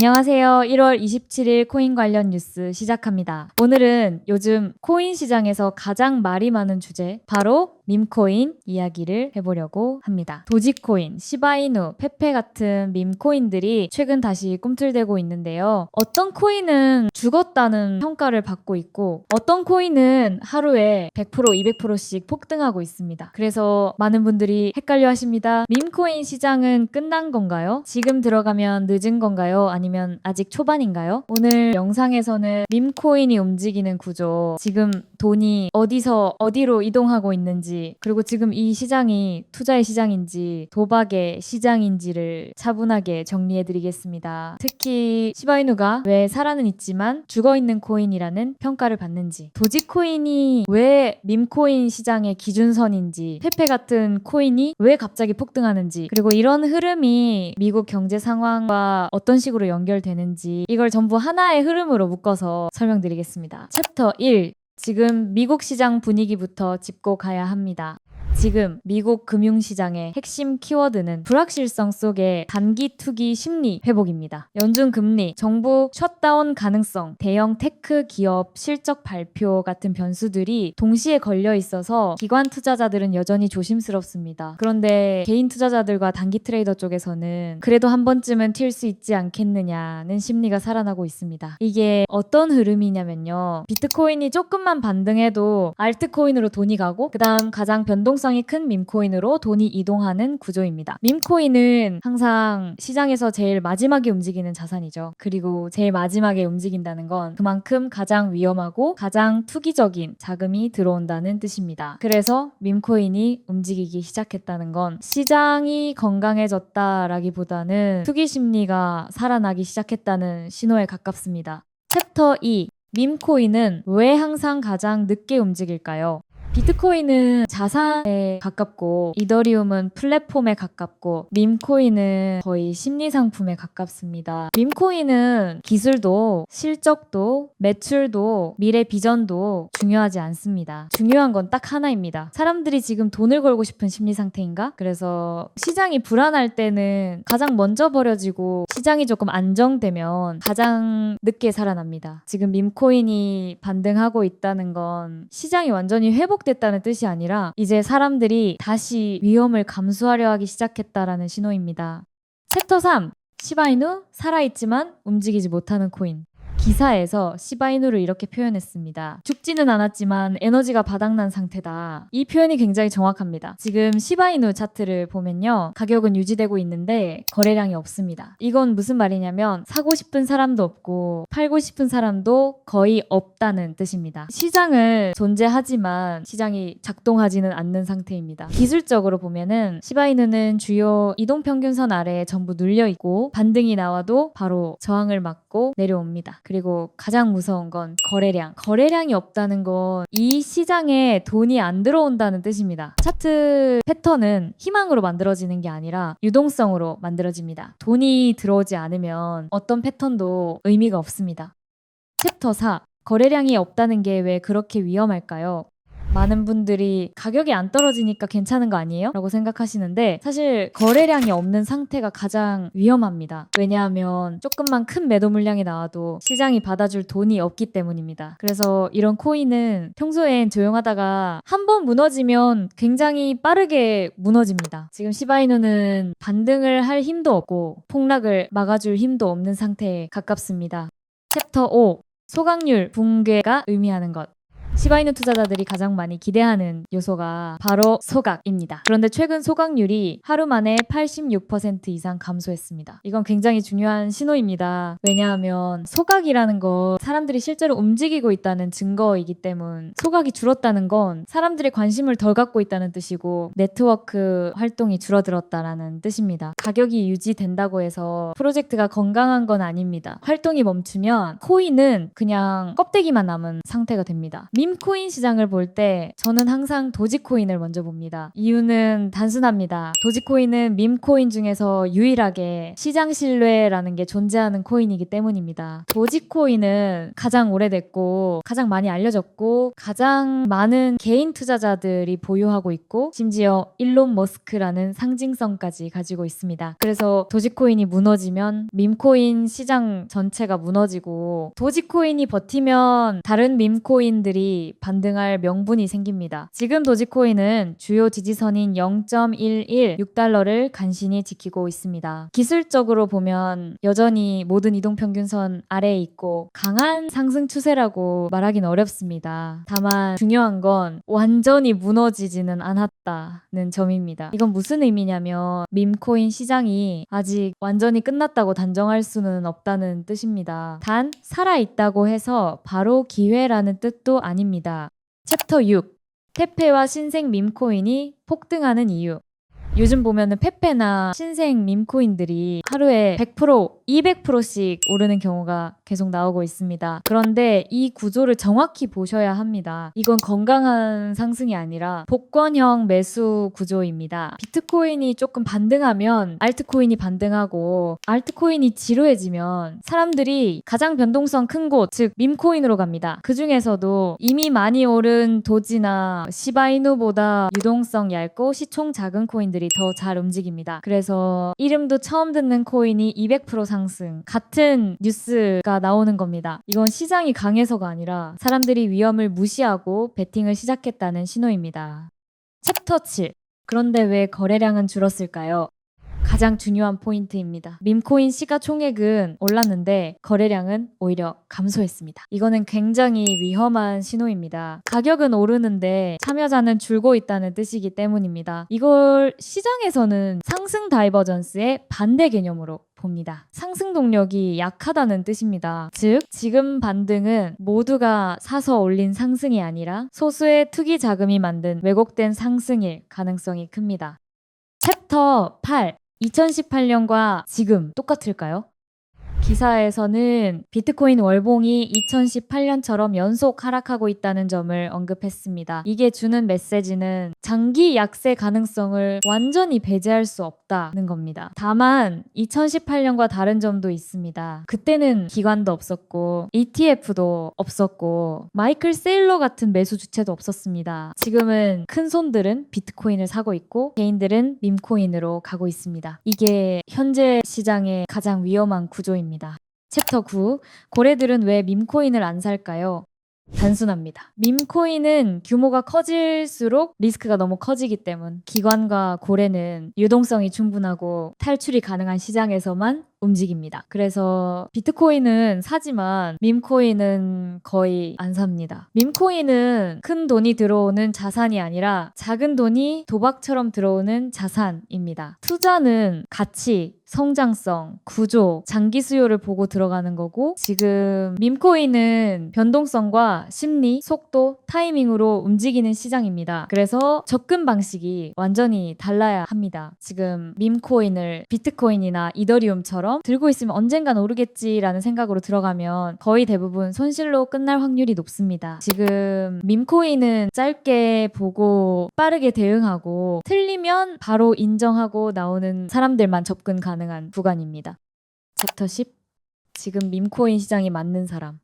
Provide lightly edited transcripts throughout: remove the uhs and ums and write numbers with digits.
안녕하세요. 1월 27일 코인 관련 뉴스 시작합니다. 오늘은 요즘 코인 시장에서 가장 말이 많은 주제, 바로 밈코인 이야기를 해보려고 합니다. 도지코인, 시바이누, 페페 같은 밈코인들이 최근 다시 꿈틀대고 있는데요. 어떤 코인은 죽었다는 평가를 받고 있고 어떤 코인은 하루에 100%, 200%씩 폭등하고 있습니다. 그래서 많은 분들이 헷갈려 하십니다. 밈코인 시장은 끝난 건가요? 지금 들어가면 늦은 건가요? 아니면 아직 초반인가요? 오늘 영상에서는 밈코인이 움직이는 구조, 지금 돈이 어디서 어디로 이동하고 있는지, 그리고 지금 이 시장이 투자의 시장인지 도박의 시장인지를 차분하게 정리해드리겠습니다. 특히 시바이누가 왜 살아는 있지만 죽어있는 코인이라는 평가를 받는지, 도지코인이 왜 밈코인 시장의 기준선인지, 페페 같은 코인이 왜 갑자기 폭등하는지, 그리고 이런 흐름이 미국 경제 상황과 어떤 식으로 연결되는지, 이걸 전부 하나의 흐름으로 묶어서 설명드리겠습니다. 챕터 1. 지금 미국 시장 분위기부터 짚고 가야 합니다. 지금 미국 금융시장의 핵심 키워드는 불확실성 속의 단기 투기 심리 회복입니다. 연준 금리, 정부 셧다운 가능성, 대형 테크 기업 실적 발표 같은 변수들이 동시에 걸려 있어서 기관 투자자들은 여전히 조심스럽습니다. 그런데 개인 투자자들과 단기 트레이더 쪽에서는 그래도 한 번쯤은 튈 수 있지 않겠느냐는 심리가 살아나고 있습니다. 이게 어떤 흐름이냐면요. 비트코인이 조금만 반등해도 알트코인으로 돈이 가고, 그 다음 가장 변동성이 큰 밈코인으로 돈이 이동하는 구조입니다. 밈코인은 항상 시장에서 제일 마지막에 움직이는 자산이죠. 그리고 제일 마지막에 움직인다는 건 그만큼 가장 위험하고 가장 투기적인 자금이 들어온다는 뜻입니다. 그래서 밈코인이 움직이기 시작했다는 건 시장이 건강해졌다라기보다는 투기 심리가 살아나기 시작했다는 신호에 가깝습니다. 챕터 2. 밈코인은 왜 항상 가장 늦게 움직일까요? 비트코인은 자산에 가깝고, 이더리움은 플랫폼에 가깝고, 밈코인은 거의 심리상품에 가깝습니다. 밈코인은 기술도 실적도 매출도 미래 비전도 중요하지 않습니다. 중요한 건 딱 하나입니다. 사람들이 지금 돈을 걸고 싶은 심리 상태인가? 그래서 시장이 불안할 때는 가장 먼저 버려지고, 시장이 조금 안정되면 가장 늦게 살아납니다. 지금 밈코인이 반등하고 있다는 건 시장이 완전히 회복됐다는 뜻이 아니라 이제 사람들이 다시 위험을 감수하려 하기 시작했다라는 신호입니다. 챕터 3. 시바이누 살아있지만 움직이지 못하는 코인. 기사에서 시바이누를 이렇게 표현했습니다. 죽지는 않았지만 에너지가 바닥난 상태다. 이 표현이 굉장히 정확합니다. 지금 시바이누 차트를 보면요, 가격은 유지되고 있는데 거래량이 없습니다. 이건 무슨 말이냐면 사고 싶은 사람도 없고 팔고 싶은 사람도 거의 없다는 뜻입니다. 시장은 존재하지만 시장이 작동하지는 않는 상태입니다. 기술적으로 보면은 시바이누는 주요 이동평균선 아래에 전부 눌려있고, 반등이 나와도 바로 저항을 맞고 내려옵니다. 그리고 가장 무서운 건 거래량이 없다는 건 이 시장에 돈이 안 들어온다는 뜻입니다. 차트 패턴은 희망으로 만들어지는 게 아니라 유동성으로 만들어집니다. 돈이 들어오지 않으면 어떤 패턴도 의미가 없습니다. 챕터 4. 거래량이 없다는 게 왜 그렇게 위험할까요? 많은 분들이 가격이 안 떨어지니까 괜찮은 거 아니에요? 라고 생각하시는데, 사실 거래량이 없는 상태가 가장 위험합니다. 왜냐하면 조금만 큰 매도 물량이 나와도 시장이 받아줄 돈이 없기 때문입니다. 그래서 이런 코인은 평소엔 조용하다가 한번 무너지면 굉장히 빠르게 무너집니다. 지금 시바이누는 반등을 할 힘도 없고 폭락을 막아줄 힘도 없는 상태에 가깝습니다. 챕터 5. 소각률 붕괴가 의미하는 것. 시바이누 투자자들이 가장 많이 기대하는 요소가 바로 소각입니다. 그런데 최근 소각률이 하루 만에 86% 이상 감소했습니다. 이건 굉장히 중요한 신호입니다. 왜냐하면 소각이라는 건 사람들이 실제로 움직이고 있다는 증거이기 때문, 소각이 줄었다는 건 사람들이 관심을 덜 갖고 있다는 뜻이고 네트워크 활동이 줄어들었다라는 뜻입니다. 가격이 유지된다고 해서 프로젝트가 건강한 건 아닙니다. 활동이 멈추면 코인은 그냥 껍데기만 남은 상태가 됩니다. 밈코인 시장을 볼 때 저는 항상 도지코인을 먼저 봅니다. 이유는 단순합니다. 도지코인은 밈코인 중에서 유일하게 시장 신뢰라는 게 존재하는 코인이기 때문입니다. 도지코인은 가장 오래됐고 가장 많이 알려졌고 가장 많은 개인 투자자들이 보유하고 있고 심지어 일론 머스크라는 상징성까지 가지고 있습니다. 그래서 도지코인이 무너지면 밈코인 시장 전체가 무너지고 도지코인이 버티면 다른 밈코인들이 반등할 명분이 생깁니다. 지금 도지코인은 주요 지지선인 0.116달러를 간신히 지키고 있습니다. 기술적으로 보면 여전히 모든 이동평균선 아래에 있고 강한 상승 추세라고 말하긴 어렵습니다. 다만 중요한 건 완전히 무너지지는 않았다는 점입니다. 이건 무슨 의미냐면 밈코인 시장이 아직 완전히 끝났다고 단정할 수는 없다는 뜻입니다. 단 살아있다고 해서 바로 기회라는 뜻도 아닙니다. 챕터 6. 페페와 신생 밈코인이 폭등하는 이유. 요즘 보면은 페페나 신생 밈코인들이 하루에 100%, 200%씩 오르는 경우가 계속 나오고 있습니다. 그런데 이 구조를 정확히 보셔야 합니다. 이건 건강한 상승이 아니라 복권형 매수 구조입니다. 비트코인이 조금 반등하면 알트코인이 반등하고 알트코인이 지루해지면 사람들이 가장 변동성 큰 곳, 즉 밈코인으로 갑니다. 그 중에서도 이미 많이 오른 도지나 시바이누보다 유동성 얇고 시총 작은 코인들이 더 잘 움직입니다. 그래서 이름도 처음 듣는 코인이 200% 상승, 같은 뉴스가 나오는 겁니다. 이건 시장이 강해서가 아니라 사람들이 위험을 무시하고 베팅을 시작했다는 신호입니다. 챕터 7. 그런데 왜 거래량은 줄었을까요? 가장 중요한 포인트입니다. 밈코인 시가총액은 올랐는데 거래량은 오히려 감소했습니다. 이거는 굉장히 위험한 신호입니다. 가격은 오르는데 참여자는 줄고 있다는 뜻이기 때문입니다. 이걸 시장에서는 상승 다이버전스의 반대 개념으로 봅니다. 상승 동력이 약하다는 뜻입니다. 즉, 지금 반등은 모두가 사서 올린 상승이 아니라 소수의 투기 자금이 만든 왜곡된 상승일 가능성이 큽니다. 챕터 8. 2018년과 지금 똑같을까요? 기사에서는 비트코인 월봉이 2018년처럼 연속 하락하고 있다는 점을 언급했습니다. 이게 주는 메시지는 장기 약세 가능성을 완전히 배제할 수 없다는 겁니다. 다만 2018년과 다른 점도 있습니다. 그때는 기관도 없었고 ETF도 없었고 마이클 세일러 같은 매수 주체도 없었습니다. 지금은 큰 손들은 비트코인을 사고 있고 개인들은 밈코인으로 가고 있습니다. 이게 현재 시장의 가장 위험한 구조입니다. 챕터 9. 고래들은 왜 밈코인을 안 살까요? 단순합니다. 밈코인은 규모가 커질수록 리스크가 너무 커지기 때문 기관과 고래는 유동성이 충분하고 탈출이 가능한 시장에서만 움직입니다. 그래서 비트코인은 사지만 밈코인은 거의 안 삽니다. 밈코인은 큰 돈이 들어오는 자산이 아니라 작은 돈이 도박처럼 들어오는 자산입니다. 투자는 가치, 성장성, 구조, 장기 수요를 보고 들어가는 거고 지금 밈코인은 변동성과 심리, 속도, 타이밍으로 움직이는 시장입니다. 그래서 접근 방식이 완전히 달라야 합니다. 지금 밈코인을 비트코인이나 이더리움처럼 들고 있으면 언젠간 오르겠지라는 생각으로 들어가면 거의 대부분 손실로 끝날 확률이 높습니다. 지금 밈코인은 짧게 보고 빠르게 대응하고 틀리면 바로 인정하고 나오는 사람들만 접근 가능한 구간입니다. 챕터 10. 지금 밈코인 시장이 맞는 사람.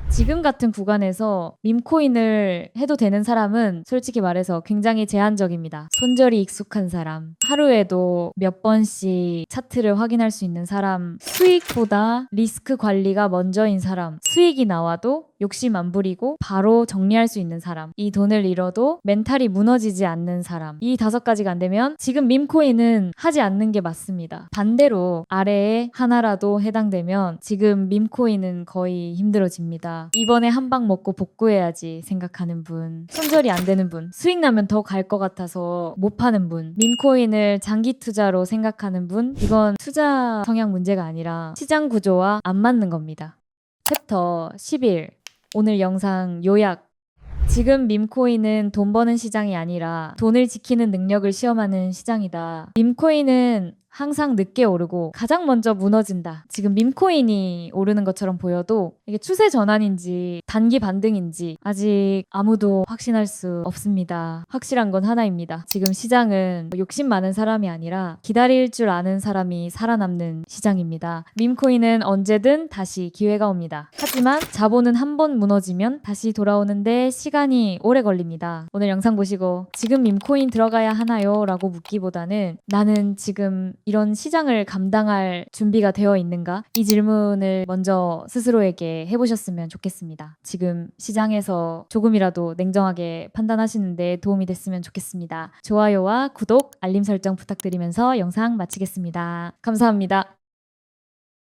지금 같은 구간에서 밈코인을 해도 되는 사람은 솔직히 말해서 굉장히 제한적입니다. 손절이 익숙한 사람, 하루에도 몇 번씩 차트를 확인할 수 있는 사람, 수익보다 리스크 관리가 먼저인 사람, 수익이 나와도 욕심 안 부리고 바로 정리할 수 있는 사람, 이 돈을 잃어도 멘탈이 무너지지 않는 사람, 이 5가지가 안 되면 지금 밈코인은 하지 않는 게 맞습니다. 반대로 아래에 하나라도 해당되면 지금 밈코인은 거의 힘들어집니다. 이번에 한 방 먹고 복구해야지 생각하는 분, 손절이 안 되는 분, 수익 나면 더 갈 것 같아서 못 파는 분, 밈코인을 장기 투자로 생각하는 분, 이건 투자 성향 문제가 아니라 시장 구조와 안 맞는 겁니다. 챕터 11. 오늘 영상 요약. 지금 밈코인은 돈 버는 시장이 아니라 돈을 지키는 능력을 시험하는 시장이다. 밈코인은 항상 늦게 오르고 가장 먼저 무너진다. 지금 밈코인이 오르는 것처럼 보여도 이게 추세 전환인지 단기 반등인지 아직 아무도 확신할 수 없습니다. 확실한 건 하나입니다. 지금 시장은 욕심 많은 사람이 아니라 기다릴 줄 아는 사람이 살아남는 시장입니다. 밈코인은 언제든 다시 기회가 옵니다. 하지만 자본은 한 번 무너지면 다시 돌아오는데 시간이 오래 걸립니다. 오늘 영상 보시고 지금 밈코인 들어가야 하나요? 라고 묻기보다는 나는 지금 이런 시장을 감당할 준비가 되어 있는가? 이 질문을 먼저 스스로에게 해보셨으면 좋겠습니다. 지금 시장에서 조금이라도 냉정하게 판단하시는데 도움이 됐으면 좋겠습니다. 좋아요와 구독, 알림 설정 부탁드리면서 영상 마치겠습니다. 감사합니다.